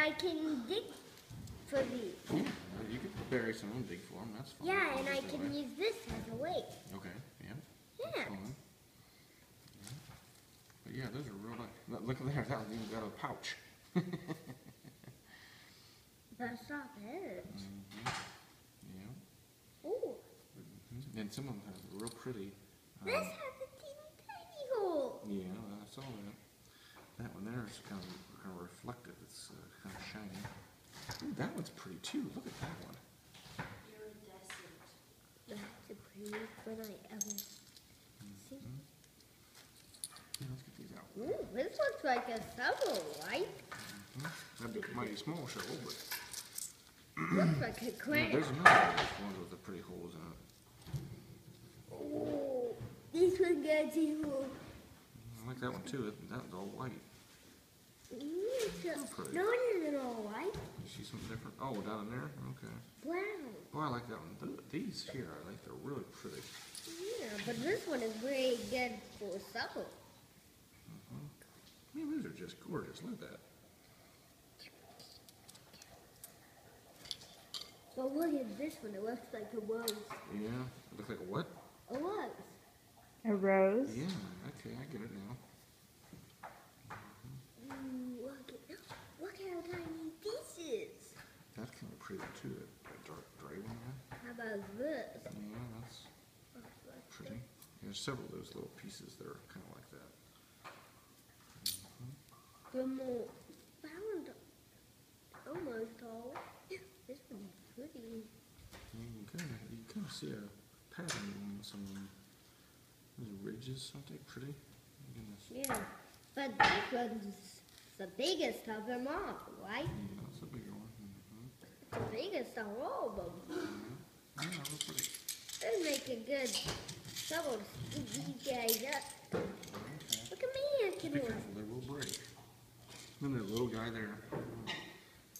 I can dig for these. Well, you could bury some and dig for them. That's fine. Yeah, and I can use this as a weight. Okay. Yeah. Yeah. That's fine. Yeah. But yeah, those are real nice. Look at there. That one even got a pouch. That's not it. Yeah. Ooh. And some of them have real pretty. This has a teeny tiny hole. Yeah, I saw that. That one there is kind of reflective. It's kind of shiny. Ooh, that one's pretty too. Look at that one. Iridescent. That's the prettiest one I ever seen. Yeah, let's get these out. Ooh, this looks like a shovel, right? That'd be a mighty small shovel, but Looks like a yeah, crane. there's another one with the pretty holes in it. Oh, this one got two holes. I like that one too. That one's all white. Pretty. No, it isn't all white. You see something different? Oh, down in there? Okay. Brown. Oh, I like that one. These here, I think they're really pretty. Yeah, but this one is very good for supper. Man, these are just gorgeous. Look at that. But look at this one. It looks like a rose. Yeah. It looks like a what? A rose. A rose? Yeah. Okay, I get it now. Look how tiny this is. That's kind of pretty too. That dark gray one there. How about this? Yeah, that's pretty. There's several of those little pieces that are kind of like that. The more round, almost all. This one's pretty. You can kind of see a pattern on some of them. Those ridges, aren't they pretty? Yeah, but this one's the biggest of them all, right? Yeah, that's a bigger one. The biggest of all of them. Yeah, that's pretty. This make a good shovel to scoop these guys up. Okay. Look at me, I can Be do it. careful, they will break. Then there's a little guy there.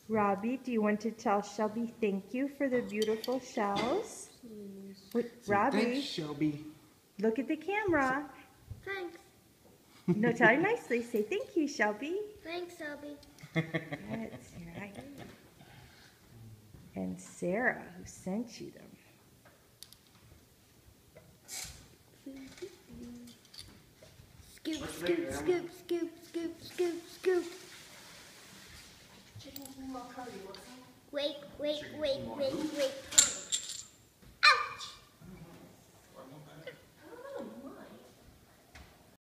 Robbie, do you want to tell Shelby thank you for the beautiful shells? Wait, Say, Robbie, thanks, Shelby. look at the camera. Thanks. No, tell her nicely. Say thank you, Shelby. Thanks, Shelby. That's right. And Sarah, who sent you them. Scoop, scoop, scoop, scoop, scoop, scoop, scoop. Wait, wait, wait, wait, wait.